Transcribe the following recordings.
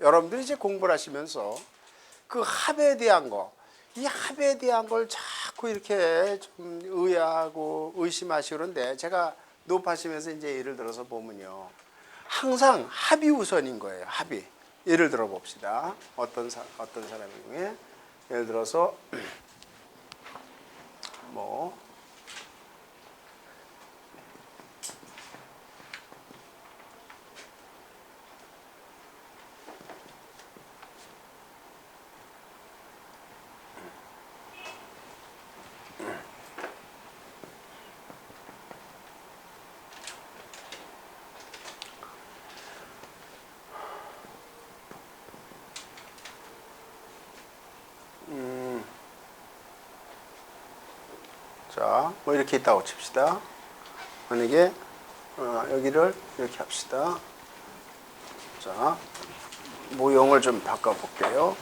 여러분들이 이제 공부를 하시면서 그 합에 대한 이 합에 대한 걸 자꾸 이렇게 좀 의아하고 의심하시고 그런데 제가 높아시면서 이제 예를 들어서 보면요. 항상 합이 우선인 거예요. 합이. 예를 들어 봅시다. 어떤 사람의 경우에 예를 들어서 뭐 자, 뭐 이렇게 있다고 칩시다. 만약에 여기를 이렇게 합시다. 자, 모형을 좀 바꿔볼게요.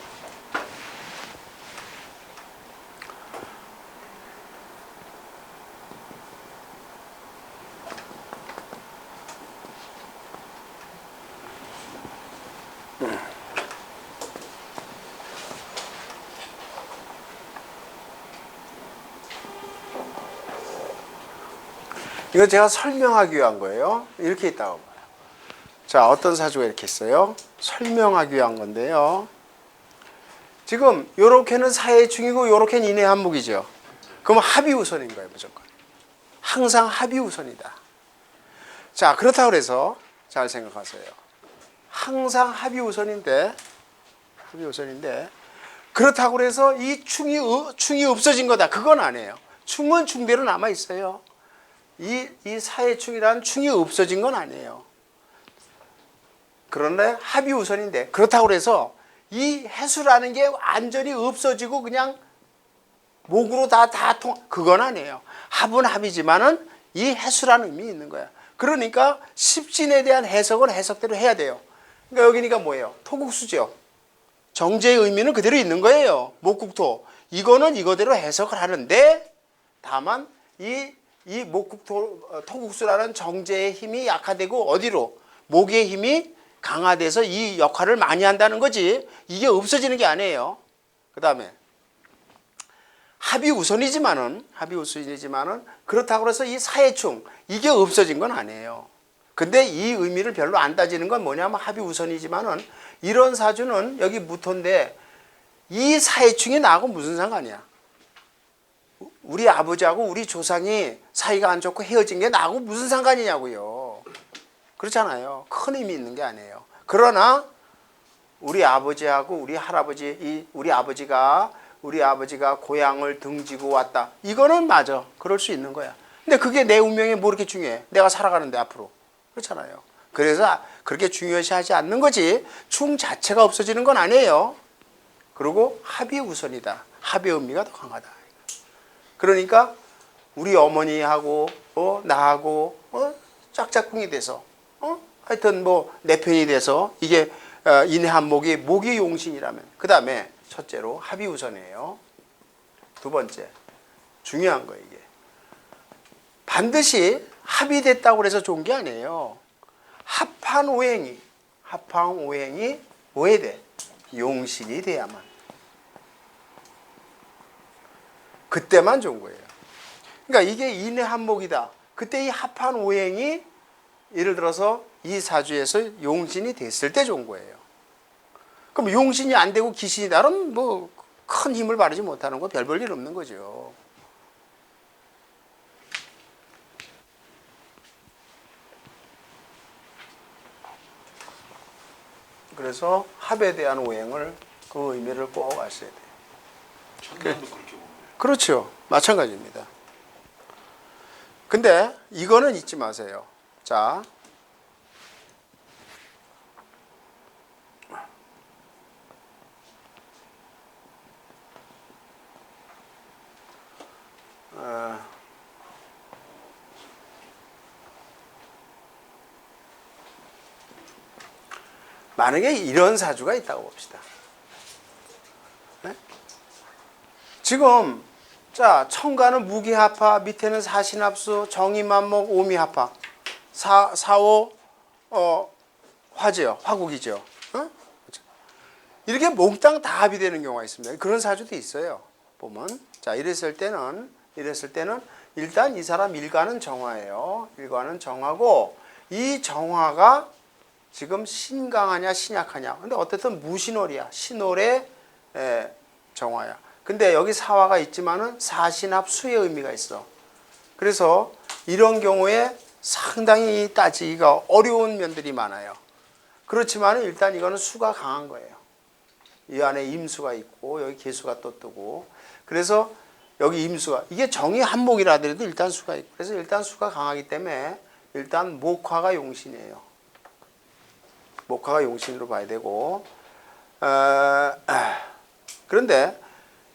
이거 제가 설명하기 위한 거예요. 이렇게 있다고 봐요. 자, 어떤 사주가 이렇게 있어요? 설명하기 위한 건데요. 지금 요렇게는 사해충이고 요렇게는 인해한목이죠. 그럼 합이 우선인 거예요, 무조건. 항상 합이 우선이다. 자, 그렇다고 해서 잘 생각하세요. 항상 합이 우선인데 그렇다고 해서 이 충이 없어진 거다. 그건 아니에요. 충은 충대로 남아 있어요. 이 사해충이라는 충이 없어진 건 아니에요. 그런데 합이 우선인데 그렇다고 해서 이 해수라는 게 완전히 없어지고 그냥 목으로 그건 아니에요. 합은 합이지만은 이 해수라는 의미 있는 거야. 그러니까 십진에 대한 해석은 해석대로 해야 돼요. 그러니까 여기니까 뭐예요? 토국수죠. 정제의 의미는 그대로 있는 거예요. 목국토. 이거는 이거대로 해석을 하는데 다만 이 토국수라는 정제의 힘이 약화되고 어디로? 목의 힘이 강화돼서 이 역할을 많이 한다는 거지 이게 없어지는 게 아니에요. 그 다음에 합이 우선이지만은 그렇다고 해서 이 사해충 이게 없어진 건 아니에요. 근데 이 의미를 별로 안 따지는 건 뭐냐면 합이 우선이지만은 이런 사주는 여기 무토인데 이 사해충이 나하고 무슨 상관이야? 우리 아버지하고 우리 조상이 사이가 안 좋고 헤어진 게 나하고 무슨 상관이냐고요. 그렇잖아요. 큰 의미 있는 게 아니에요. 그러나 우리 아버지하고 우리 할아버지, 우리 아버지가 고향을 등지고 왔다. 이거는 맞아. 그럴 수 있는 거야. 근데 그게 내 운명에 뭐 이렇게 중요해? 내가 살아가는데 앞으로. 그렇잖아요. 그래서 그렇게 중요시하지 않는 거지. 충 자체가 없어지는 건 아니에요. 그리고 합이 우선이다. 합의 의미가 더 강하다. 그러니까 우리 어머니하고 나하고 짝짝꿍이 돼서 하여튼 뭐 내 편이 돼서 이게 인해한목이 목이 용신이라면 그 다음에 첫째로 합이 우선이에요. 두 번째 중요한 거 이게 반드시 합이 됐다고 해서 좋은 게 아니에요. 합한 오행이 뭐에 돼? 용신이 돼야만 그때만 좋은 거예요. 그러니까 이게 인해한목이다. 그때 이 합한 오행이 예를 들어서 이 사주에서 용신이 됐을 때 좋은 거예요. 그럼 용신이 안 되고 기신이다. 그럼 뭐 큰 힘을 바르지 못하는 거 별 볼 일 없는 거죠. 그래서 합에 대한 오행을 그 의미를 꼭 아셔야 돼요. 천간도 그렇게 보면 그렇죠. 마찬가지입니다. 근데 이거는 잊지 마세요. 자, 만약에 이런 사주가 있다고 봅시다. 네? 지금 자 천간은 무기합파, 밑에는 사신합수, 정이만목, 오미합파, 사오 화재요, 화국이죠. 어? 이렇게 몽땅 다 합의되는 경우가 있습니다. 그런 사주도 있어요. 보면 자 이랬을 때는 일단 이 사람 일간은 정화예요. 일간은 정화고 이 정화가 지금 신강하냐 신약하냐. 근데 어쨌든 무신월이야. 신월의 정화야. 근데 여기 사화가 있지만은 사신합수의 의미가 있어. 그래서 이런 경우에 상당히 따지기가 어려운 면들이 많아요. 그렇지만 일단 이거는 수가 강한 거예요. 이 안에 임수가 있고 여기 계수가 또 뜨고 그래서 여기 임수가 이게 정이 한목이라 하더라도 일단 수가 있고 그래서 일단 수가 강하기 때문에 일단 목화가 용신이에요. 목화가 용신으로 봐야 되고 그런데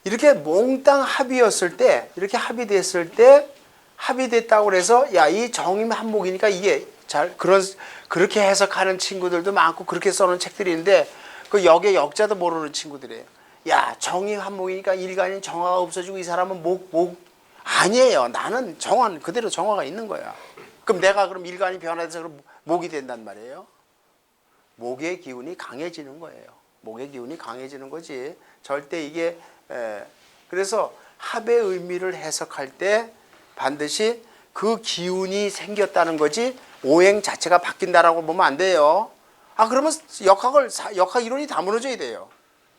이렇게 몽땅 합의였을 때 이렇게 합의됐을 때 합의됐다고 해서 야 이 정임 한목이니까 이게 잘 그렇게 해석하는 친구들도 많고 그렇게 써놓은 책들이 있는데 그 역의 역자도 모르는 친구들이에요. 야 정임 한목이니까 일간인 정화가 없어지고 이 사람은 목 아니에요. 나는 정화는 그대로 정화가 있는 거야. 그럼 내가 그럼 일간이 변화돼서 그럼 목이 된단 말이에요. 목의 기운이 강해지는 거예요. 목의 기운이 강해지는 거지. 절대 이게 그래서 합의 의미를 해석할 때 반드시 그 기운이 생겼다는 거지 오행 자체가 바뀐다라고 보면 안 돼요. 그러면 역학 이론이 다 무너져야 돼요.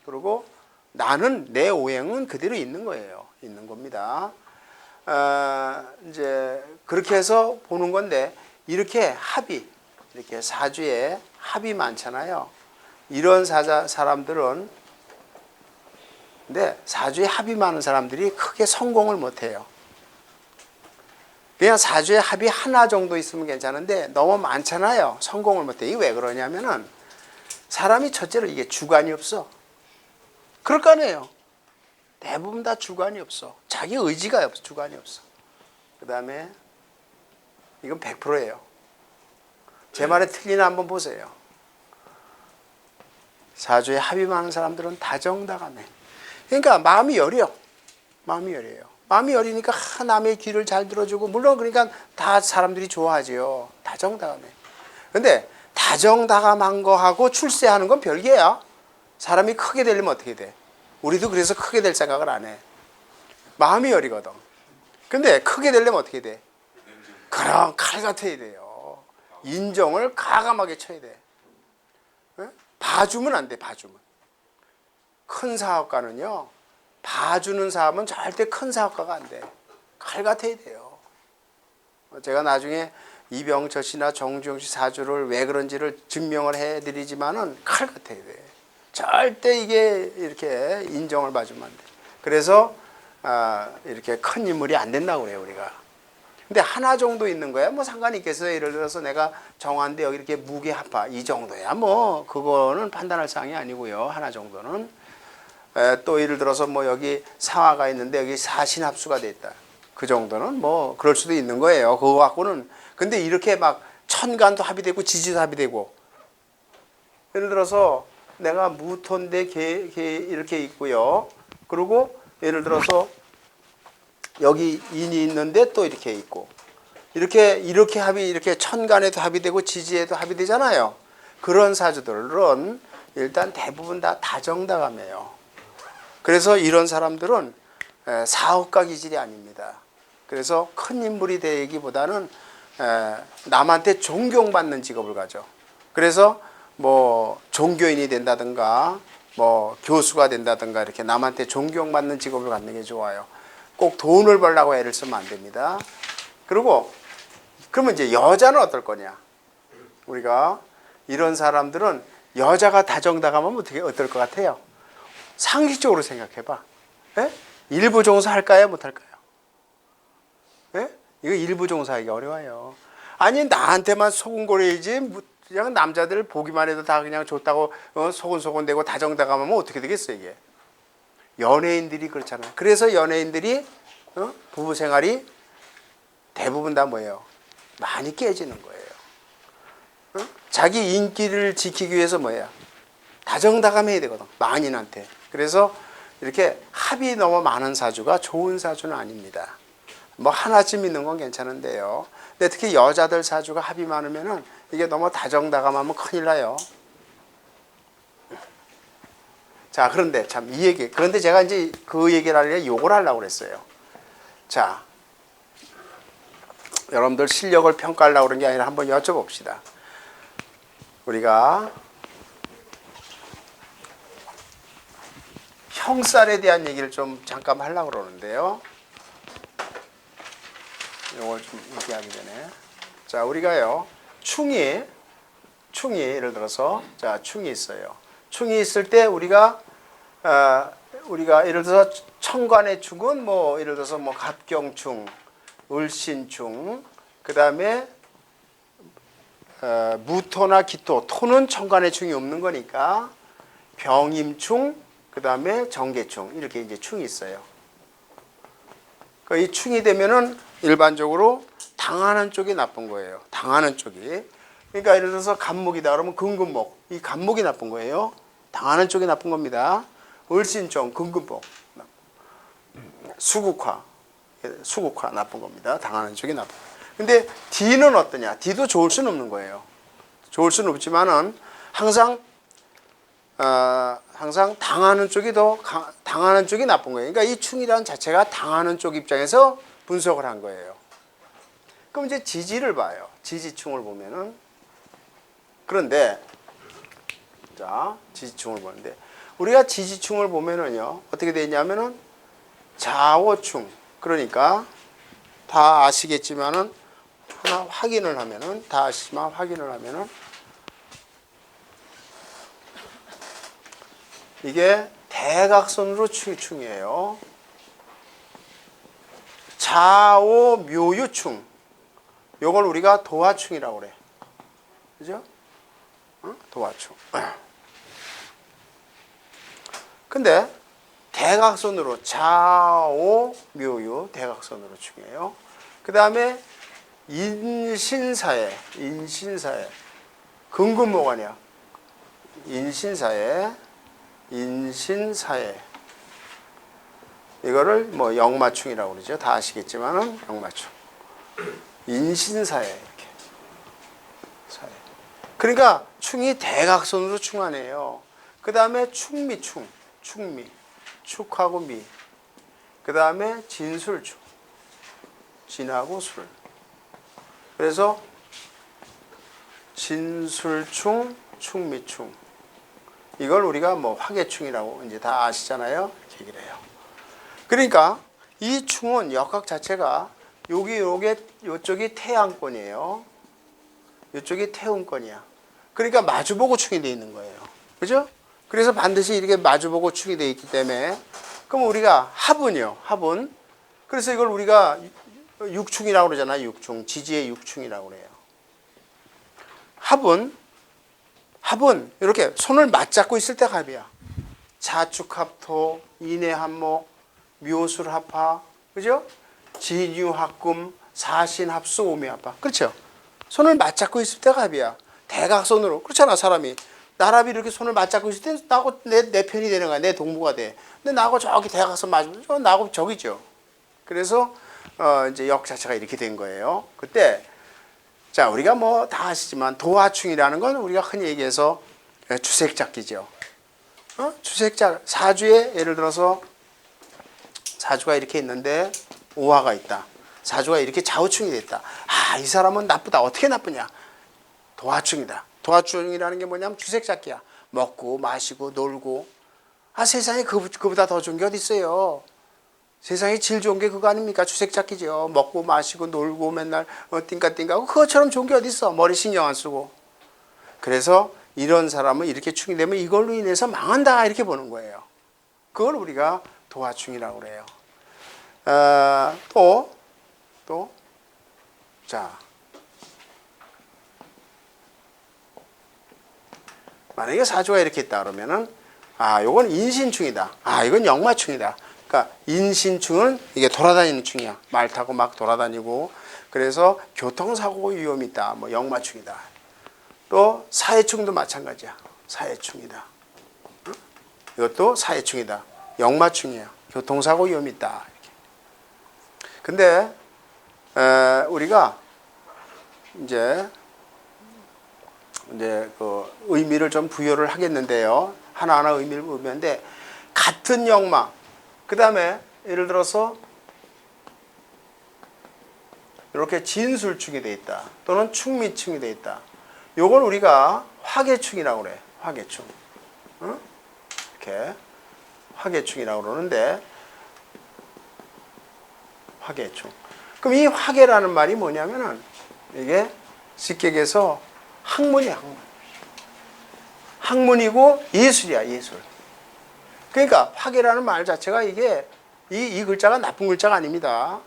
그리고 나는 내 오행은 그대로 있는 거예요. 있는 겁니다. 이제 그렇게 해서 보는 건데 이렇게 합의 이렇게 사주에 합이 많잖아요. 이런 사람들은 근데 사주에 합이 많은 사람들이 크게 성공을 못해요. 그냥 사주에 합이 하나 정도 있으면 괜찮은데 너무 많잖아요. 성공을 못해. 이게 왜 그러냐면은 사람이 첫째로 이게 주관이 없어. 그럴 거 아니에요. 대부분 다 주관이 없어. 자기 의지가 없어. 주관이 없어. 그 다음에 이건 100%예요. 제 말에 틀리나 한번 보세요. 사주에 합이 많은 사람들은 다정다감해. 그러니까 마음이 여려. 마음이 여려요. 마음이 여리니까 남의 귀를 잘 들어주고 물론 그러니까 다 사람들이 좋아하지요. 다정다감해. 근데 다정다감한 거하고 출세하는 건 별개야. 사람이 크게 되려면 어떻게 돼? 우리도 그래서 크게 될 생각을 안 해. 마음이 여리거든. 근데 크게 되려면 어떻게 돼? 그럼 칼 같아야 돼요. 인정을 가감하게 쳐야 돼. 봐주면 안 돼. 봐주면. 큰 사업가는요. 봐주는 사람은 절대 큰 사업가가 안 돼. 칼 같아야 돼요. 제가 나중에 이병철 씨나 정주영 씨 사주를 왜 그런지를 증명을 해드리지만은 칼 같아야 돼. 절대 이게 이렇게 인정을 봐주면 안 돼. 그래서 이렇게 큰 인물이 안 된다고 그래요 우리가. 근데 하나 정도 있는 거야. 뭐 상관이 있겠어요. 예를 들어서 내가 정한데 여기 이렇게 무게 합파 이 정도야. 뭐 그거는 판단할 사항이 아니고요. 하나 정도는. 또 예를 들어서 뭐 여기 사화가 있는데 여기 사신합수가 돼 있다. 그 정도는 뭐 그럴 수도 있는 거예요. 그거 갖고는. 근데 이렇게 막 천간도 합의되고 지지도 합의되고. 예를 들어서 내가 무토인데 개 이렇게 있고요. 그리고 예를 들어서 여기 인이 있는데 또 이렇게 있고. 이렇게 이렇게 천간에도 합의되고 지지에도 합의되잖아요. 그런 사주들은 일단 대부분 다 다정다감해요. 그래서 이런 사람들은 사업가 기질이 아닙니다. 그래서 큰 인물이 되기보다는 남한테 존경받는 직업을 가져. 그래서 뭐 종교인이 된다든가 뭐 교수가 된다든가 이렇게 남한테 존경받는 직업을 갖는 게 좋아요. 꼭 돈을 벌려고 애를 쓰면 안 됩니다. 그리고 그러면 이제 여자는 어떨 거냐? 우리가 이런 사람들은 여자가 다정다감하면 어떨 것 같아요? 상식적으로 생각해봐. 에? 일부 종사 할까요? 못할까요? 에? 이거 일부 종사하기 어려워요. 아니 나한테만 소근거리지 그냥 남자들 보기만 해도 다 그냥 좋다고 소곤소곤대고 다정다감하면 어떻게 되겠어 이게. 연예인들이 그렇잖아요. 그래서 연예인들이 부부 생활이 대부분 다 뭐예요? 많이 깨지는 거예요. 자기 인기를 지키기 위해서 뭐예요? 다정다감해야 되거든. 만인한테. 그래서 이렇게 합이 너무 많은 사주가 좋은 사주는 아닙니다. 뭐 하나쯤 있는 건 괜찮은데요. 근데 특히 여자들 사주가 합이 많으면은 이게 너무 다정다감하면 큰일 나요. 자, 그런데 참 이 얘기. 그런데 제가 이제 그 얘기를 하려면 요걸 하려고 그랬어요. 자, 여러분들 실력을 평가하려고 그런 게 아니라 한번 여쭤봅시다. 우리가 형살에 대한 얘기를 좀 잠깐 하려고 그러는데요. 이걸 좀 얘기하기 전에. 자, 우리가요, 충이 예를 들어서, 자, 충이 있어요. 충이 있을 때 우리가 예를 들어서 천간의 충은 뭐, 예를 들어서 뭐, 갑경충, 을신충, 그 다음에 무토나 기토, 토는 천간의 충이 없는 거니까 병임충, 그 다음에 정계충, 이렇게 이제 충이 있어요. 이 충이 되면은 일반적으로 당하는 쪽이 나쁜 거예요. 당하는 쪽이. 그러니까 예를 들어서 간목이다 그러면 금금목, 이 간목이 나쁜 거예요. 당하는 쪽이 나쁜 겁니다. 을신종, 금금목, 수국화 나쁜 겁니다. 당하는 쪽이 나쁜. 근데 D는 어떠냐? D도 좋을 수는 없는 거예요. 좋을 수는 없지만은 항상 당하는 쪽이 당하는 쪽이 나쁜 거예요. 그러니까 이 충이라는 자체가 당하는 쪽 입장에서 분석을 한 거예요. 그럼 이제 지지를 봐요. 지지충을 보면은. 그런데 자, 지지충을 보는데 우리가 지지충을 보면은요, 어떻게 되어 있냐면은 자오충. 그러니까 다 아시겠지만은 하나 확인을 하면은 다 아시지만 확인을 하면은 이게 대각선으로 충이에요. 좌오묘유충. 요걸 우리가 도화충이라고 그래. 그죠? 도화충. 근데 대각선으로 좌오묘유 대각선으로 충이에요. 그 다음에 인신사에 금금모관이야. 인신사에 이거를 뭐 역마충이라고 그러죠. 다 아시겠지만은 역마충. 인신사에 이렇게 사에. 그러니까 충이 대각선으로 충하네요. 그 다음에 충미충, 축하고 미. 그 다음에 진술충, 진하고 술. 그래서 진술충, 충미충. 이걸 우리가 뭐 화계충이라고 이제 다 아시잖아요. 이렇게 얘기를 해요. 그러니까 이 충은 역학 자체가 요쪽이 태양권이에요. 요쪽이 태음권이야. 그러니까 마주보고 충이 되어 있는 거예요. 그죠? 그래서 반드시 이렇게 마주보고 충이 되어 있기 때문에 그럼 우리가 합은요. 합은 그래서 이걸 우리가 육충이라고 그러잖아요. 육충. 지지의 육충이라고 그래요. 합은 이렇게 손을 맞잡고 있을 때가 합이야. 자축합토, 인해합목, 묘술합화, 그죠? 진유합금, 사신합수, 오미합화. 그렇죠? 손을 맞잡고 있을 때가 합이야. 대각선으로. 그렇잖아, 사람이. 나랍이 이렇게 손을 맞잡고 있을 때 나하고 내 편이 되는 거야. 내 동무가 돼. 근데 나하고 저기 대각선 맞으면 나하고 저기죠. 그래서 이제 역 자체가 이렇게 된 거예요. 그때 자, 우리가 뭐 다 아시지만 도화충이라는 건 우리가 흔히 얘기해서 주색잡기죠. 주색잡 사주에 예를 들어서 사주가 이렇게 있는데 오화가 있다. 사주가 이렇게 좌우충이 됐다. 아, 이 사람은 나쁘다. 어떻게 나쁘냐? 도화충이다. 도화충이라는 게 뭐냐면 주색잡기야. 먹고 마시고 놀고. 아, 세상에 그보다 더 좋은 게 어디 있어요? 세상에 제일 좋은 게 그거 아닙니까? 주색잡기죠. 먹고 마시고 놀고 맨날 띵까띵까하고 그것처럼 좋은 게 어디 있어? 머리 신경 안 쓰고. 그래서 이런 사람은 이렇게 충이 되면 이걸로 인해서 망한다 이렇게 보는 거예요. 그걸 우리가 도화충이라고 그래요. 자, 만약에 사주가 이렇게 있다 그러면은 아, 요건 인신충이다. 아, 이건 역마충이다. 그러니까 인신충은 이게 돌아다니는 충이야. 말 타고 막 돌아다니고. 그래서 교통사고 위험이 있다. 뭐 역마충이다. 또 사해충도 마찬가지야. 사해충이다. 이것도 사해충이다. 역마충이야. 교통사고 위험이 있다. 이렇게. 근데 우리가 이제 그 의미를 좀 부여를 하겠는데요. 하나하나 의미를 의미하는데 같은 역마. 그 다음에 예를 들어서 이렇게 진술충이 돼 있다. 또는 충미충이 돼 있다. 요걸 우리가 화계충이라고 그래. 화계충. 응? 이렇게 화계충이라고 그러는데 화계충. 그럼 이 화계라는 말이 뭐냐면은 이게 쉽게 얘기해서 학문이야, 학문. 학문이고 예술이야, 예술. 그러니까 화계라는 말 자체가 이게 이 글자가 나쁜 글자가 아닙니다.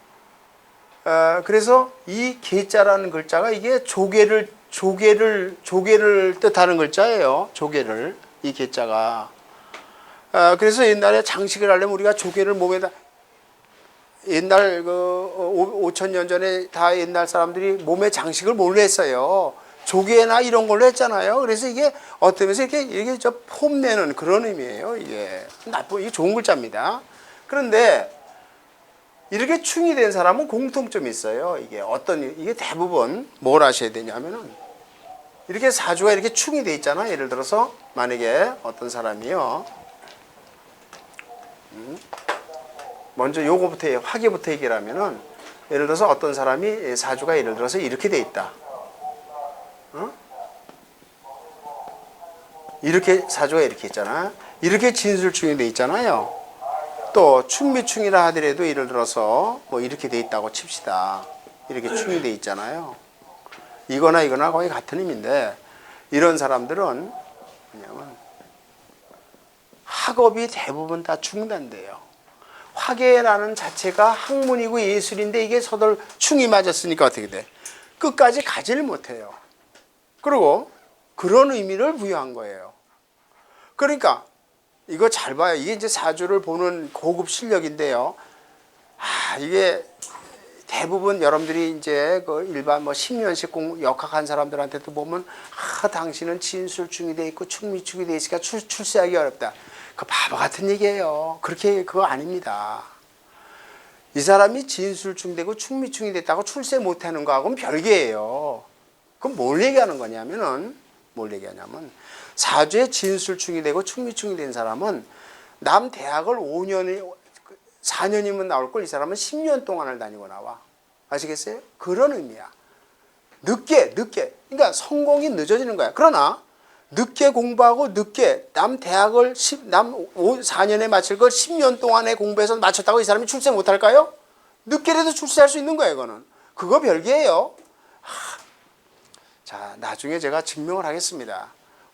그래서 이 계자라는 글자가 이게 조개를 뜻하는 글자예요. 조개를 이 계자가. 그래서 옛날에 장식을 하려면 우리가 조개를 몸에다 옛날 그 5,000년 전에 다 옛날 사람들이 몸에 장식을 뭘로 했어요? 조개나 이런 걸로 했잖아요. 그래서 이게 어떤 면에서 이게 저 폼내는 그런 의미예요. 이게 이게 좋은 글자입니다. 그런데 이렇게 충이 된 사람은 공통점이 있어요. 이게 대부분 뭘 하셔야 되냐면은 이렇게 사주가 이렇게 충이 돼 있잖아. 예를 들어서 만약에 어떤 사람이요. 먼저 요거부터 화계부터 얘기를 하면은 예를 들어서 어떤 사람이 사주가 예를 들어서 이렇게 돼 있다. 이렇게 사주가 이렇게 있잖아. 이렇게 진술충이 돼 있잖아요. 또 충미충이라 하더라도 예를 들어서 뭐 이렇게 돼 있다고 칩시다. 이렇게 충이 돼 있잖아요. 이거나 이거나 거의 같은 의미인데 이런 사람들은 뭐냐면 학업이 대부분 다 중단돼요. 화계라는 자체가 학문이고 예술인데 이게 서들 충이 맞았으니까 어떻게 돼? 끝까지 가지를 못해요. 그리고 그런 의미를 부여한 거예요. 그러니까 이거 잘 봐요. 이게 이제 사주를 보는 고급 실력인데요. 이게 대부분 여러분들이 이제 그 일반 뭐 10년씩 역학한 사람들한테도 보면 당신은 진술충이 돼 있고 충미충이 돼 있으니까 출세하기 어렵다. 그 바보 같은 얘기예요. 그거 아닙니다. 이 사람이 진술충 되고 충미충이 됐다고 출세 못하는 거하고는 별개예요. 그럼 뭘 얘기하는 거냐면은 사주에 진술충이 되고 충미충이 된 사람은 남 대학을 4년이면 나올 걸 이 사람은 10년 동안을 다니고 나와. 아시겠어요? 그런 의미야. 늦게. 그러니까 성공이 늦어지는 거야. 그러나 늦게 공부하고 늦게 남 대학을 4년에 마칠 걸 10년 동안에 공부해서 마쳤다고 이 사람이 출세 못할까요? 늦게라도 출세할 수 있는 거예요. 이거는. 그거 별개예요. 자, 나중에 제가 증명을 하겠습니다.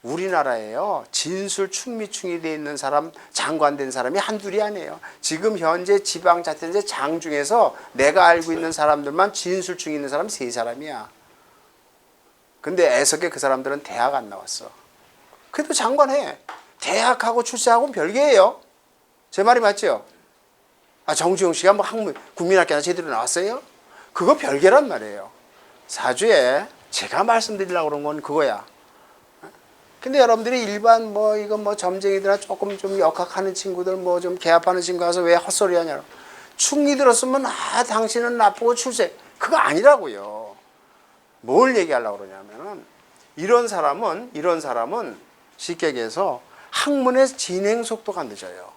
우리나라에요. 진술 충미충이 돼 있는 사람, 장관된 사람이 한둘이 아니에요. 지금 현재 지방자치제 장 중에서 내가 알고 있는 사람들만 진술충 있는 사람 3사람이야. 근데 애석에 그 사람들은 대학 안 나왔어. 그래도 장관해. 대학하고 출세하고는 별개예요. 제 말이 맞죠? 정주영 씨가 뭐 국민학교나 제대로 나왔어요? 그거 별개란 말이에요. 사주에 제가 말씀드리려고 그런 건 그거야. 근데 여러분들이 일반 점쟁이들이나 조금 좀 역학하는 친구들 좀 개합하는 친구 가서 왜 헛소리 하냐. 충이 들었으면 당신은 나쁘고 출세. 그거 아니라고요. 뭘 얘기하려고 그러냐면은 이런 사람은 쉽게 얘기해서 학문의 진행 속도가 늦어요.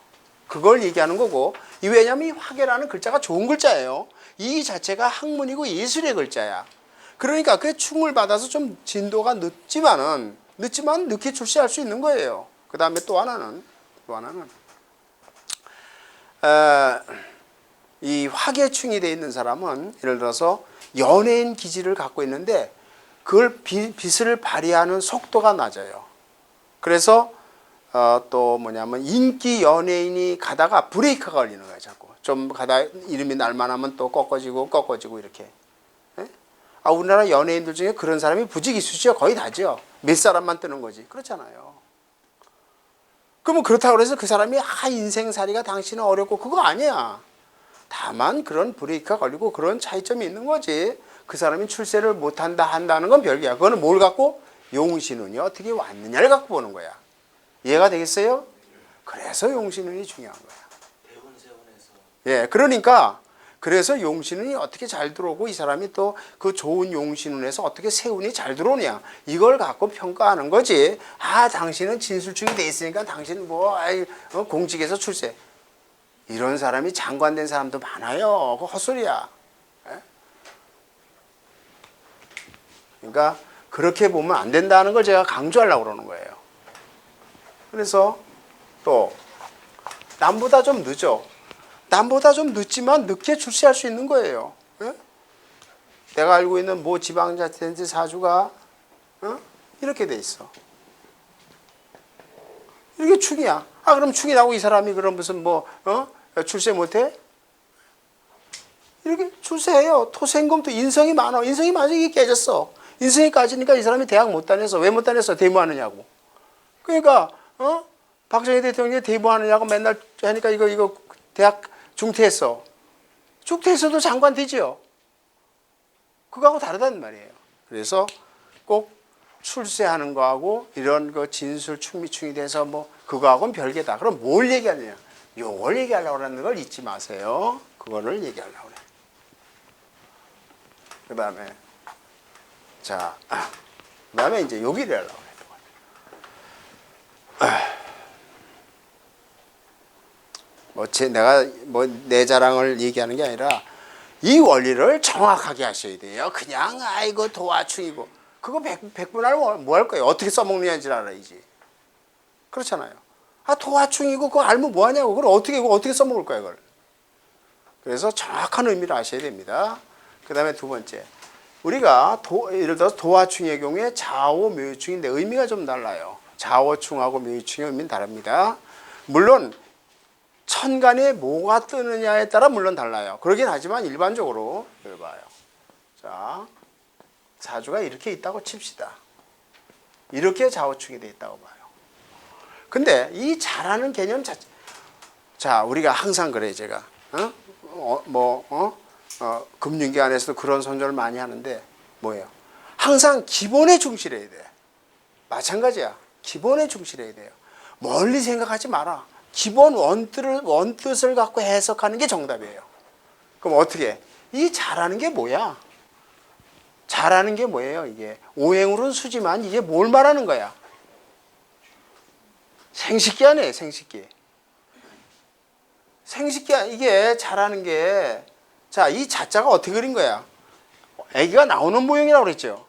그걸 얘기하는 거고 왜냐하면 이 화계라는 글자가 좋은 글자예요. 이 자체가 학문이고 예술의 글자야. 그러니까 그 충을 받아서 좀 진도가 늦지만 늦게 출세할 수 있는 거예요. 그 다음에 또 하나는 이 화계충이 되어 있는 사람은 예를 들어서 연예인 기질을 갖고 있는데 그걸 빛을 발휘하는 속도가 낮아요. 그래서 또 인기 연예인이 가다가 브레이크가 걸리는 거예요. 자꾸 좀 가다 이름이 날만하면 또 꺾어지고 이렇게. 우리나라 연예인들 중에 그런 사람이 부지기수죠. 거의 다죠. 몇 사람만 뜨는 거지. 그렇잖아요. 그러면 그렇다고 해서 그 사람이 인생살이가 당신은 어렵고 그거 아니야. 다만 그런 브레이크가 걸리고 그런 차이점이 있는 거지. 그 사람이 출세를 한다는 건 별개야. 그거는 뭘 갖고? 용신운이 어떻게 왔느냐를 갖고 보는 거야. 이해가 되겠어요? 그래서 용신운이 중요한 거야. 대운세운에서 예, 그러니까 그래서 용신운이 어떻게 잘 들어오고 이 사람이 또 그 좋은 용신운에서 어떻게 세운이 잘 들어오냐 이걸 갖고 평가하는 거지. 아 당신은 진술충이 돼 있으니까 당신 뭐 공직에서 출세. 이런 사람이 장관된 사람도 많아요. 그거 헛소리야. 그러니까 그렇게 보면 안 된다는 걸 제가 강조하려고 그러는 거예요. 그래서 또 남보다 좀 늦어. 남보다 좀 늦지만 늦게 출세할 수 있는 거예요. 예? 내가 알고 있는 모 지방자치단체 사주가 이렇게 돼 있어. 이렇게 충이야. 아 그럼 충이 나고 이 사람이 그럼 무슨 출세 못해? 이렇게 출세해요. 토생금도 인성이 많아. 인성이 만약에 깨졌어. 인성이 까지니까 이 사람이 대학 못 다녔어. 왜 못 다녔어? 대무하느냐고. 그러니까 박정희 대통령이 대무하느냐고 맨날 하니까 이거 대학 중퇴했어. 중퇴했어도 장관 되지요. 그거하고 다르다는 말이에요. 그래서 꼭 출세하는 거하고 이런 거 진술 충미충이 돼서 뭐 그거하고는 별개다. 그럼 뭘 얘기하느냐? 요걸 얘기하려고 하는 걸 잊지 마세요. 그거를 얘기하려고 그래. 그 다음에 이제 여기를 하려고 그래. 내가 내 자랑을 얘기하는 게 아니라 이 원리를 정확하게 하셔야 돼요. 그냥 아이고 도화충이고 그거 백분할 뭐 할 거예요? 어떻게 써먹느냐인지 알아야지. 그렇잖아요. 아 도화충이고 그거 알면 뭐 하냐고. 그걸 어떻게 써먹을 거야 그걸. 그래서 정확한 의미를 아셔야 됩니다. 그 다음에 두 번째. 우리가 예를 들어서 도화충의 경우에 좌오 묘유충인데 의미가 좀 달라요. 좌오충하고 묘유충의 의미는 다릅니다. 물론 천간에 뭐가 뜨느냐에 따라 물론 달라요. 그러긴 하지만 일반적으로 이걸 봐요. 자, 사주가 이렇게 있다고 칩시다. 이렇게 좌우충이 돼 있다고 봐요. 근데 이 잘하는 개념 자체, 자 우리가 항상 그래 제가 금융계 안에서도 그런 선전을 많이 하는데 뭐예요? 항상 기본에 충실해야 돼. 마찬가지야. 기본에 충실해야 돼요. 멀리 생각하지 마라. 기본 원뜻을 갖고 해석하는 게 정답이에요. 그럼 어떻게? 이 잘하는 게 뭐야? 잘하는 게 뭐예요? 이게 오행으로는 수지만 이게 뭘 말하는 거야? 생식기 아니에요, 생식기. 생식기 이게 잘하는 게 자, 이 자자가 어떻게 그린 거야? 아기가 나오는 모형이라고 그랬죠.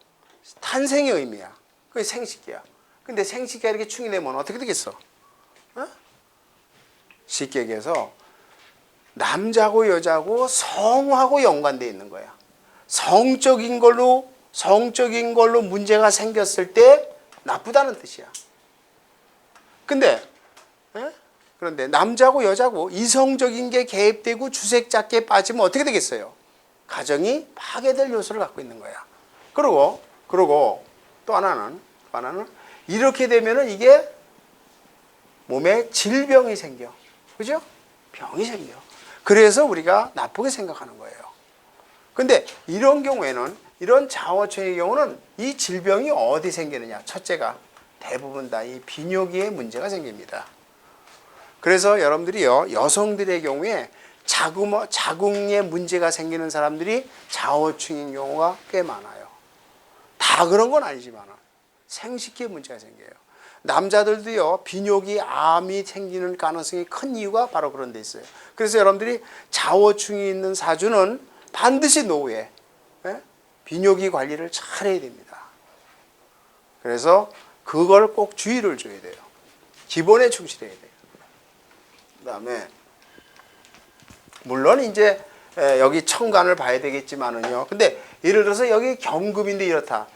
탄생의 의미야. 그게 생식기야. 근데 생식기가 이렇게 충이 되면 어떻게 되겠어? 쉽게 얘기해서 남자고 여자고 성하고 연관되어 있는 거야. 성적인 걸로 문제가 생겼을 때 나쁘다는 뜻이야. 그런데 남자고 여자고 이성적인 게 개입되고 주색작게 빠지면 어떻게 되겠어요? 가정이 파괴될 요소를 갖고 있는 거야. 그리고 또 하나는 이렇게 되면은 이게 몸에 질병이 생겨. 그죠? 병이 생겨. 그래서 우리가 나쁘게 생각하는 거예요. 근데 이런 경우에는 이런 좌우충의 경우는 이 질병이 어디 생기느냐? 첫째가 대부분 다 이 비뇨기에 문제가 생깁니다. 그래서 여러분들이요, 여성들의 경우에 자궁에 문제가 생기는 사람들이 좌우충인 경우가 꽤 많아요. 다 그런 건 아니지만 생식기에 문제가 생겨요. 남자들도요, 비뇨기 암이 생기는 가능성이 큰 이유가 바로 그런 데 있어요. 그래서 여러분들이 좌우충이 있는 사주는 반드시 노후에 비뇨기 관리를 잘 해야 됩니다. 그래서 그걸 꼭 주의를 줘야 돼요. 기본에 충실해야 돼요. 그 다음에 물론 이제 여기 천간을 봐야 되겠지만은요. 근데 예를 들어서 여기 경금인데 이렇다.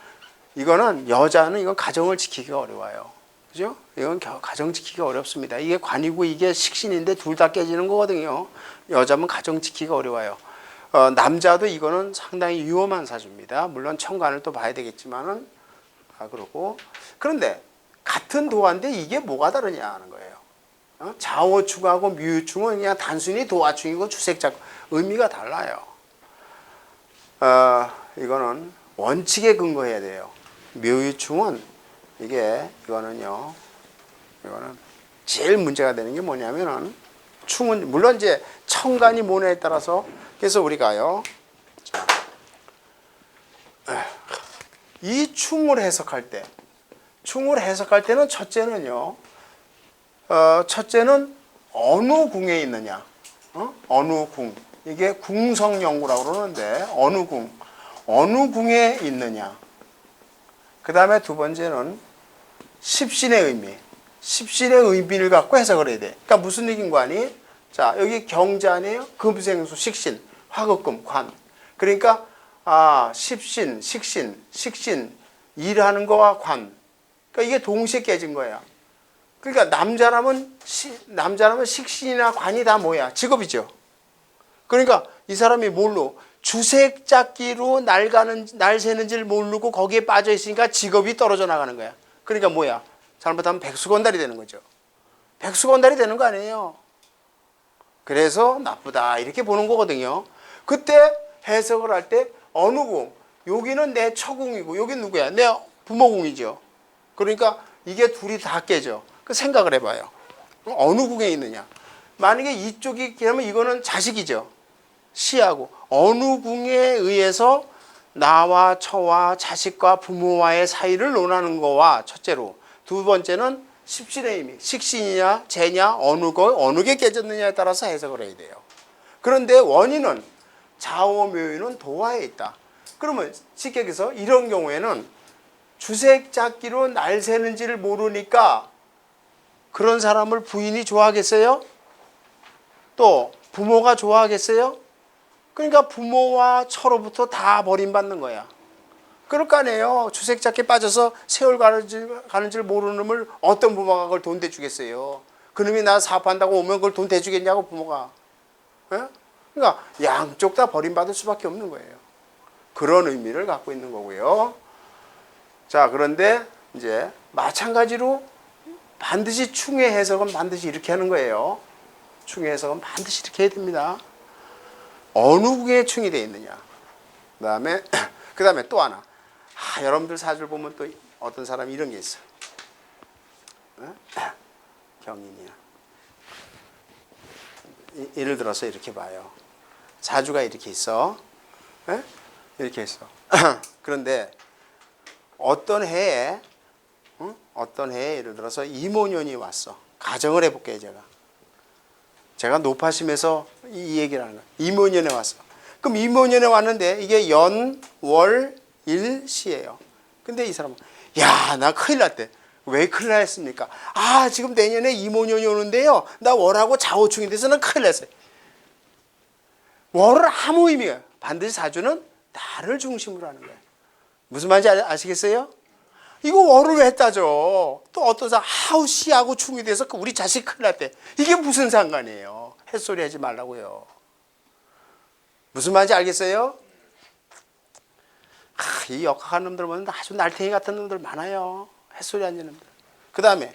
이거는 여자는 이건 가정을 지키기가 어려워요. 그죠? 이건 가정 지키기가 어렵습니다. 이게 관이고 이게 식신인데 둘 다 깨지는 거거든요. 여자면 가정 지키기가 어려워요. 남자도 이거는 상당히 위험한 사주입니다. 물론 천간을 또 봐야 되겠지만은 그러고 그런데 같은 도화인데 이게 뭐가 다르냐 하는 거예요. 좌우충하고 묘유충은 그냥 단순히 도화충이고 주색작 의미가 달라요. 이거는 원칙에 근거해야 돼요. 묘유충은 이거는 제일 문제가 되는 게 뭐냐면은 충은 물론 이제 천간이 뭐냐에 따라서. 그래서 우리가요, 자, 이 충을 해석할 때는 첫째는요, 첫째는 어느 궁에 있느냐, 어느 궁, 이게 궁성영구라고 그러는데 어느 궁에 있느냐. 그 다음에 두 번째는 십신의 의미를 갖고 해석을 해야 돼. 그러니까 무슨 얘기인 거 아니? 자, 여기 경자 아니에요? 금생수, 식신, 화급금, 관. 그러니까 십신, 식신, 일하는 거와 관. 그러니까 이게 동시에 깨진 거야. 그러니까 남자라면 식신이나 관이 다 뭐야? 직업이죠. 그러니까 이 사람이 뭘로? 주색잡기로 날 새는지를 모르고 거기에 빠져 있으니까 직업이 떨어져 나가는 거야. 그러니까 뭐야? 잘못하면 백수건달이 되는 거죠. 백수건달이 되는 거 아니에요. 그래서 나쁘다 이렇게 보는 거거든요. 그때 해석을 할 때 어느 궁, 여기는 내 처궁이고 여기는 누구야? 내 부모궁이죠. 그러니까 이게 둘이 다 깨져. 그 생각을 해봐요. 어느 궁에 있느냐? 만약에 이쪽이 그러면 이거는 자식이죠. 시하고 어느 궁에 의해서 나와 처와 자식과 부모와의 사이를 논하는 거와 첫째로, 두 번째는 십신의 의미, 식신이냐 재냐 어느 게 깨졌느냐에 따라서 해석을 해야 돼요. 그런데 원인은 좌오묘유는 도화에 있다. 그러면 쉽게 얘기해서 이런 경우에는 주색잡기로 날 새는지를 모르니까 그런 사람을 부인이 좋아하겠어요? 또 부모가 좋아하겠어요? 그러니까 부모와 처로부터 다 버림받는 거야. 그럴 거 아니에요. 주색잡기에 빠져서 세월 가는 줄 모르는 놈을 어떤 부모가 그걸 돈 대주겠어요. 그놈이 나 사업한다고 오면 그걸 돈 대주겠냐고 부모가. 예? 그러니까 양쪽 다 버림받을 수밖에 없는 거예요. 그런 의미를 갖고 있는 거고요. 자, 그런데 이제 마찬가지로 반드시 충의 해석은 반드시 이렇게 하는 거예요. 충의 해석은 반드시 이렇게 해야 됩니다. 어느 국에 충이 되어 있느냐. 그 다음에 또 하나. 여러분들 사주를 보면 또 어떤 사람이 이런 게 있어. 경인이야. 예를 들어서 이렇게 봐요. 사주가 이렇게 있어. 이렇게 있어. 그런데 어떤 해에 예를 들어서 이모년이 왔어. 가정을 해볼게요, 제가 노파심에서 이 얘기를 하는 거야. 이모년에 왔어. 그럼 이모년에 왔는데 이게 연, 월, 일, 시예요. 근데 이 사람은 나 큰일 났대. 왜 큰일 났습니까? 지금 내년에 이모년이 오는데요. 나 월하고 좌우충이 돼서 는 큰일 났어요. 월은 아무 의미가. 반드시 사주는 나를 중심으로 하는 거예요. 무슨 말인지 아시겠어요? 이거 월을 왜 따져? 또 어떤 사람 시하고 충이 돼서 우리 자식 큰일 났대. 이게 무슨 상관이에요? 햇소리 하지 말라고요. 무슨 말인지 알겠어요? 이 역학하는 놈들 보면 아주 날탱이 같은 놈들 많아요. 햇소리 하는 놈들. 그 다음에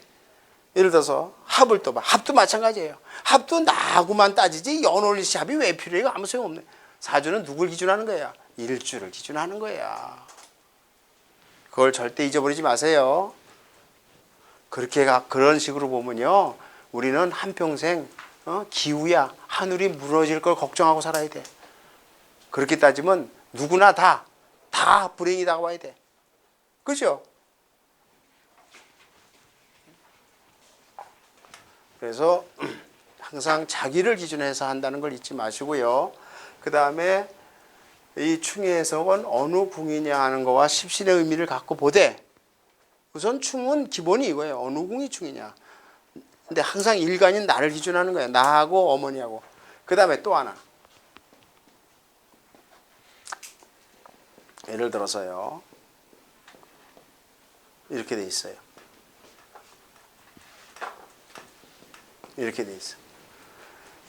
예를 들어서 합을 또 봐. 합도 마찬가지예요. 합도 나하고만 따지지 연월일시 합이 왜 필요해? 이거 아무 소용없네. 사주는 누굴 기준하는 거야? 일주를 기준하는 거야. 그걸 절대 잊어버리지 마세요. 그런 식으로 보면요, 우리는 한평생 기후야, 하늘이 무너질 걸 걱정하고 살아야 돼. 그렇게 따지면 누구나 다 불행이 다가와야 돼. 그죠? 그래서 항상 자기를 기준해서 한다는 걸 잊지 마시고요. 그 다음에 이 충의 해석은 어느 궁이냐 하는 거와 십신의 의미를 갖고 보되, 우선 충은 기본이 이거예요. 어느 궁이 충이냐. 근데 항상 일간인 나를 기준하는 거예요. 나하고 어머니하고. 그 다음에 또 하나. 예를 들어서요, 이렇게 돼 있어요. 이렇게 돼 있어.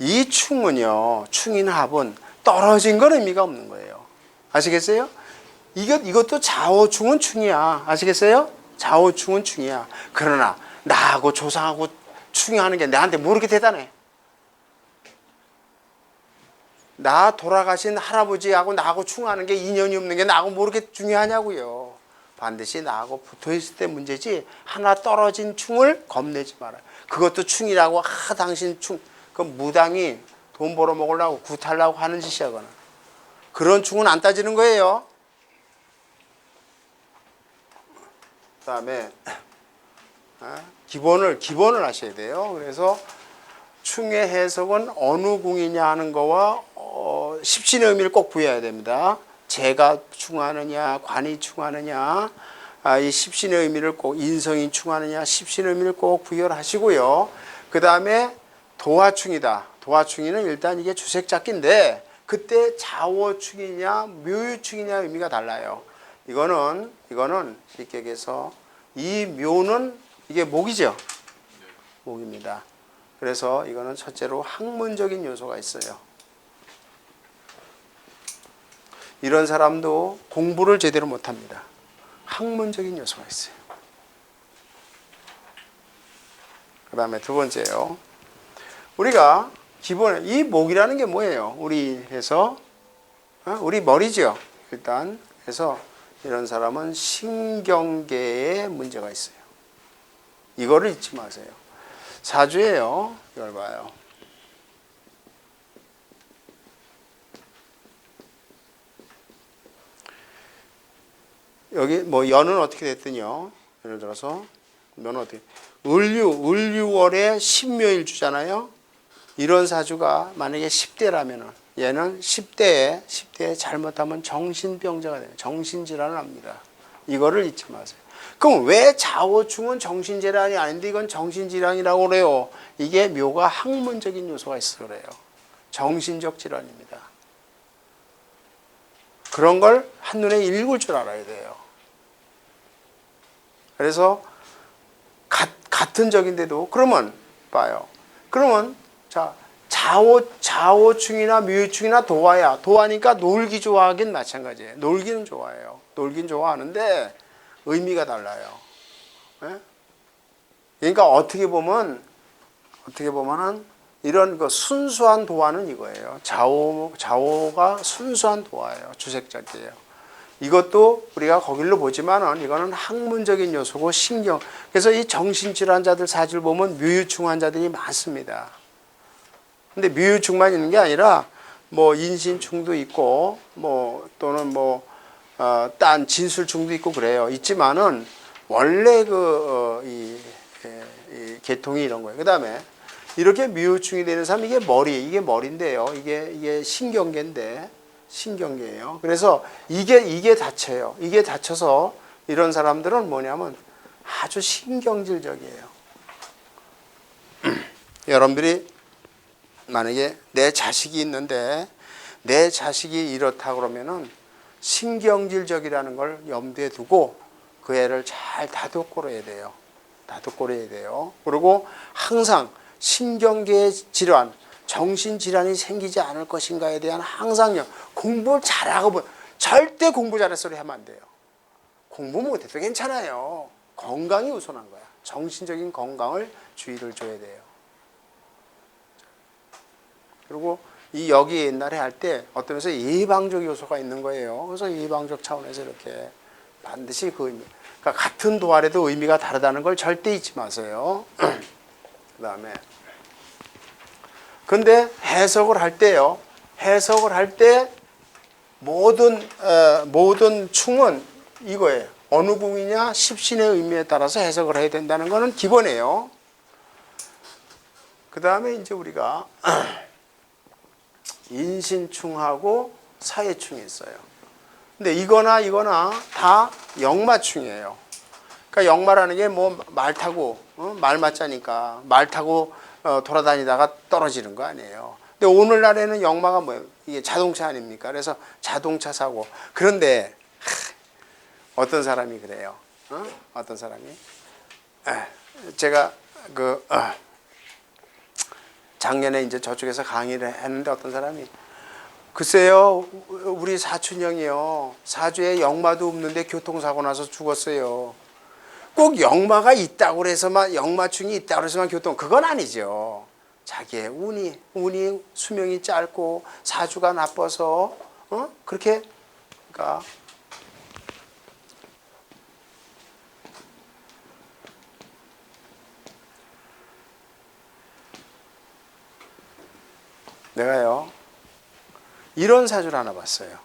이 충은요, 충인 합은 떨어진 건 의미가 없는 거예요. 아시겠어요? 이것도 좌오충은 충이야. 아시겠어요? 좌오충은 충이야. 그러나 나하고 조상하고 충이하는 게 나한테 뭐 그렇게 대단해? 나 돌아가신 할아버지하고 나하고 충하는 게 인연이 없는 게 나하고 뭐 그렇게 중요하냐고요. 반드시 나하고 붙어있을 때 문제지 하나 떨어진 충을 겁내지 말아요. 그것도 충이라고 당신 충, 그 무당이 돈 벌어 먹으려고 구타려고 하는 짓이야. 그거는. 그런 충은 안 따지는 거예요. 그 다음에 기본을 하셔야 돼요. 그래서 충의 해석은 어느 궁이냐 하는 거와 십신의 의미를 꼭 부여해야 됩니다. 재가 충하느냐 관이 충하느냐 이 십신의 의미를 꼭 인성이 충하느냐 십신의 의미를 꼭 부여를 하시고요. 그 다음에 도화충이다. 도화충이는 일단 이게 주색잡기인데 그때 자오충이냐 묘유충이냐 의미가 달라요. 이거는 일격에서 이 묘는 이게 목이죠. 목입니다. 그래서 이거는 첫째로 학문적인 요소가 있어요. 이런 사람도 공부를 제대로 못합니다. 학문적인 요소가 있어요. 그 다음에 두 번째요. 우리가 기본에 이 목이라는 게 뭐예요? 우리 머리죠. 일단 그래서 이런 사람은 신경계에 문제가 있어요. 이거를 잊지 마세요. 사주예요. 이걸 봐요. 여기 뭐 연은 어떻게 됐더니요. 예를 들어서 연은 어떻게 을유월에 신묘일 주잖아요. 이런 사주가 만약에 10대라면은 얘는 10대에 잘못하면 정신병자가 돼요. 정신질환을 합니다. 이거를 잊지 마세요. 그럼 왜 자오충은 정신질환이 아닌데 이건 정신질환이라고 그래요? 이게 묘가 학문적인 요소가 있어서 그래요. 정신적 질환입니다. 그런 걸 한눈에 읽을 줄 알아야 돼요. 그래서 같은 적인데도 그러면 봐요. 그러면 자 자오충이나 묘충이나 도화야. 도화니까 놀기 좋아하긴 마찬가지예요. 놀기는 좋아해요. 놀긴 좋아하는데 의미가 달라요. 네? 그러니까 어떻게 보면은 이런 그 순수한 도화는 이거예요. 자오가 순수한 도화예요. 주색작이에요. 이것도 우리가 거길로 보지만은 이거는 학문적인 요소고 신경. 그래서 이 정신질환자들 사주를 보면 묘유충 환자들이 많습니다. 근데 묘유충만 있는 게 아니라 뭐 인신충도 있고 뭐 또는 딴 진술충도 있고 그래요. 있지만은 원래 이 계통이 이런 거예요. 그다음에 이렇게 묘유충이 되는 사람 이게 머리인데요. 이게 신경계예요. 그래서 이게 다쳐요. 이게 다쳐서 이런 사람들은 뭐냐면 아주 신경질적이에요. 여러분들이 만약에 내 자식이 있는데 내 자식이 이렇다 그러면은 신경질적이라는 걸 염두에 두고 그 애를 잘 다독거려야 돼요. 그리고 항상 신경계 질환, 정신질환이 생기지 않을 것인가에 대한 항상 공부를 잘하고 절대 공부 잘해서 소리 하면 안 돼요. 공부 못해도 괜찮아요. 건강이 우선한 거야. 정신적인 건강을 주의를 줘야 돼요. 그리고 여기 옛날에 할 때 어떤 면에서 예방적 요소가 있는 거예요. 그래서 예방적 차원에서 이렇게 반드시 그 의미. 그러니까 같은 도알에도 의미가 다르다는 걸 절대 잊지 마세요. 그 다음에 근데 해석을 할 때요. 해석을 할 때 모든 충은 이거예요. 어느 궁이냐 십신의 의미에 따라서 해석을 해야 된다는 거는 기본이에요. 그 다음에 이제 우리가 인신충하고 사해충이 있어요. 근데 이거나 다 역마충이에요. 그러니까 역마라는 게 뭐 말 타고 말 맞자니까 말 타고 돌아다니다가 떨어지는 거 아니에요. 근데 오늘날에는 역마가 뭐예요? 이게 자동차 아닙니까? 그래서 자동차 사고. 그런데 어떤 사람이 그래요. 어떤 사람이 제가 작년에 이제 저쪽에서 강의를 했는데 어떤 사람이 글쎄요, 우리 사촌형이요. 사주에 역마도 없는데 교통사고 나서 죽었어요. 꼭 역마가 있다고 해서만, 역마충이 있다고 해서만 그건 아니죠. 자기의 운이 수명이 짧고 사주가 나빠서, 그렇게, 그러니까, 내가요 이런 사주를 하나 봤어요.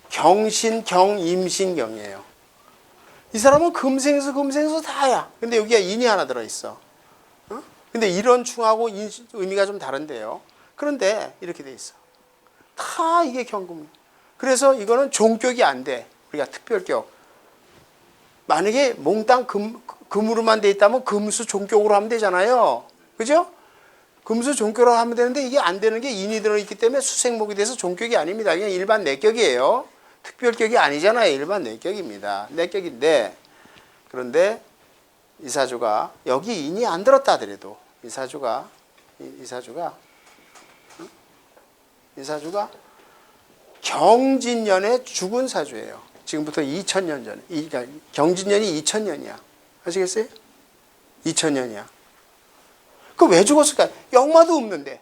경신경 임신경이에요. 이 사람은 금생수 다야. 근데 여기가 인이 하나 들어있어. 근데 이런 충하고 의미가 좀 다른데요. 그런데 이렇게 돼 있어. 다 이게 경금이에요. 그래서 이거는 종격이 안 돼. 우리가 특별격. 만약에 몽땅 금으로만 돼 있다면 금수 종격으로 하면 되잖아요. 그죠? 금수 종격으로 하면 되는데 이게 안 되는 게 인이 들어있기 때문에 수생목이 돼서 종격이 아닙니다. 그냥 일반 내격이에요. 특별격이 아니잖아요. 일반 내격입니다. 내격인데 그런데 이 사주가 여기 인이 안 들었다 하더라도 이 사주가 경진년에 죽은 사주예요. 지금부터 2000년 전에. 그러니까 경진년이 2000년이야. 아시겠어요? 2000년이야. 그 왜 죽었을까? 역마도 없는데.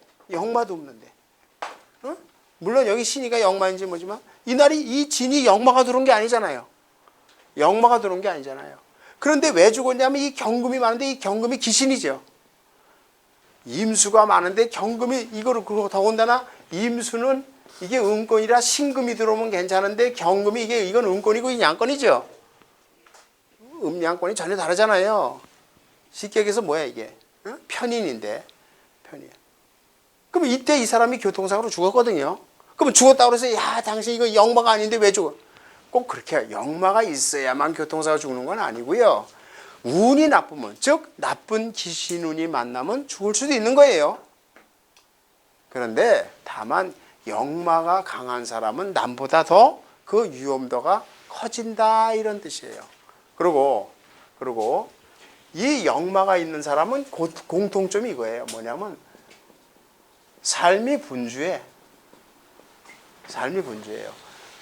어? 물론 여기 신이가 역마인지 뭐지만 이날이 이 진이 역마가 들어온 게 아니잖아요. 그런데 왜 죽었냐면 이 경금이 많은데 이 경금이 귀신이죠. 임수가 많은데 경금이 이거를 더군다나 임수는 이게 음권이라 신금이 들어오면 괜찮은데 경금이 이건 음권이고 이 양권이죠. 음양권이 전혀 다르잖아요. 쉽게 얘기해서 뭐야 이게? 어? 편인인데 편인. 그럼 이때 이 사람이 교통사고로 죽었거든요. 그럼 죽었다고 해서 야 당신 이거 역마가 아닌데 왜 죽어? 꼭 그렇게 역마가 있어야만 교통사고 죽는 건 아니고요. 운이 나쁘면 즉 나쁜 귀신운이 만나면 죽을 수도 있는 거예요. 그런데 다만 역마가 강한 사람은 남보다 더 그 위험도가 커진다 이런 뜻이에요. 그리고 이 역마가 있는 사람은 공통점이 이거예요. 뭐냐면 삶이 분주해요.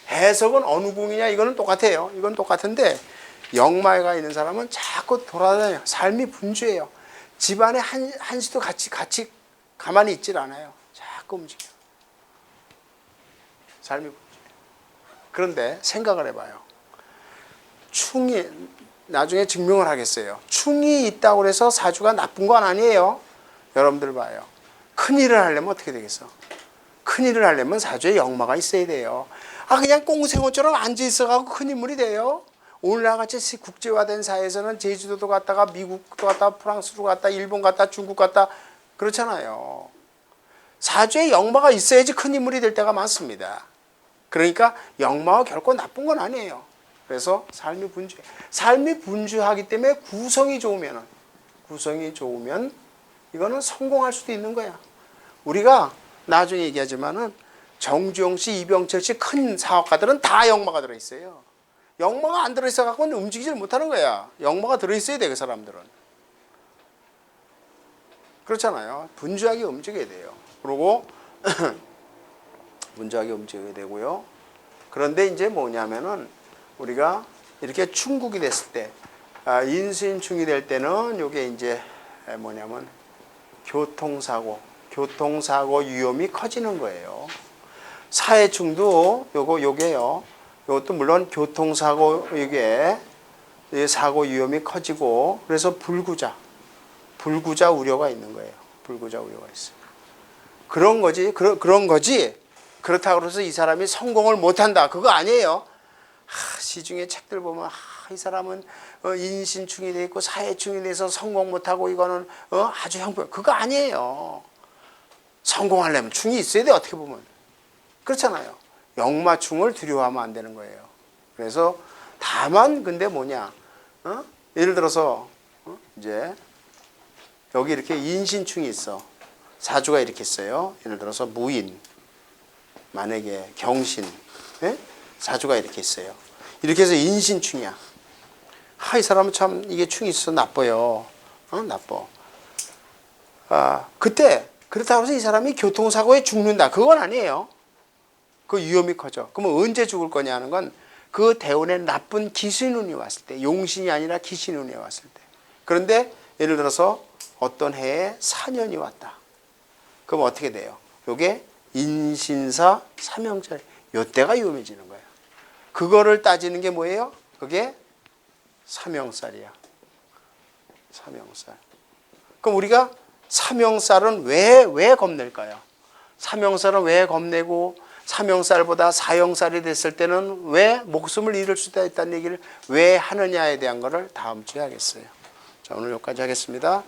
해석은 어느 궁이냐 이거는 똑같아요. 이건 똑같은데 역마가 있는 사람은 자꾸 돌아다녀요. 삶이 분주해요. 집안에 한시도 같이 가만히 있질 않아요. 자꾸 움직여요. 삶이 분주해요. 그런데 생각을 해봐요. 충이 나중에 증명을 하겠어요. 충이 있다고 해서 사주가 나쁜 건 아니에요. 여러분들 봐요. 큰일을 하려면 어떻게 되겠어? 큰일을 하려면 사주에 역마가 있어야 돼요. 그냥 꽁생어처럼 앉아있어가지고 큰 인물이 돼요. 오늘날 같이 국제화된 사회에서는 제주도도 갔다가 미국도 갔다가 프랑스도 갔다 일본 갔다 중국 갔다 그렇잖아요. 사주에 역마가 있어야지 큰 인물이 될 때가 많습니다. 그러니까 역마가 결코 나쁜 건 아니에요. 그래서 삶이 분주해. 삶이 분주하기 때문에 구성이 좋으면 이거는 성공할 수도 있는 거야. 우리가 나중에 얘기하지만은 정주영 씨, 이병철 씨 큰 사업가들은 다 역마가 들어있어요. 역마가 안 들어있어 갖고는 움직이질 못하는 거야. 역마가 들어있어야 돼, 그 사람들은. 그렇잖아요. 분주하게 움직여야 돼요. 그리고 분주하게 움직여야 되고요. 그런데 이제 뭐냐면은 우리가 이렇게 충국이 됐을 때, 인수인충이 될 때는 요게 이제 뭐냐면 교통사고 위험이 커지는 거예요. 사해충도 요게요. 이것도 물론 교통사고 이게 사고 위험이 커지고 그래서 불구자 우려가 있는 거예요. 불구자 우려가 있어요. 그런 거지. 그렇다고 해서 이 사람이 성공을 못한다. 그거 아니에요. 시중에 책들 보면 이 사람은 인신충이 돼 있고 사해충이 돼서 성공 못하고 이거는 아주 형편. 그거 아니에요. 성공하려면 충이 있어야 돼. 어떻게 보면. 그렇잖아요. 역마충을 두려워하면 안 되는 거예요. 그래서 다만 근데 뭐냐. 예를 들어서 이제 여기 이렇게 인신충이 있어. 사주가 이렇게 있어요. 예를 들어서 무인, 만약에 경신, 예? 사주가 이렇게 있어요. 이렇게 해서 인신충이야. 이 사람은 참 이게 충이 있어 나빠요. 나빠. 그때 그렇다고 해서 이 사람이 교통사고에 죽는다. 그건 아니에요. 그 위험이 커져. 그러면 언제 죽을 거냐 하는 건 그 대운에 나쁜 기신운이 왔을 때, 용신이 아니라 기신운이 왔을 때. 그런데 예를 들어서 어떤 해에 사년이 왔다. 그럼 어떻게 돼요? 요게 인신사 삼형절. 요때가 위험해지는 거예요. 그거를 따지는 게 뭐예요? 그게 삼형살이야. 삼형살. 그럼 우리가 삼형살은 왜 겁낼까요? 삼형살은 왜 겁내고 삼형살보다 사형살이 됐을 때는 왜 목숨을 잃을 수도 있다는 얘기를 왜 하느냐에 대한 거를 다음 주에 하겠어요. 자, 오늘 여기까지 하겠습니다.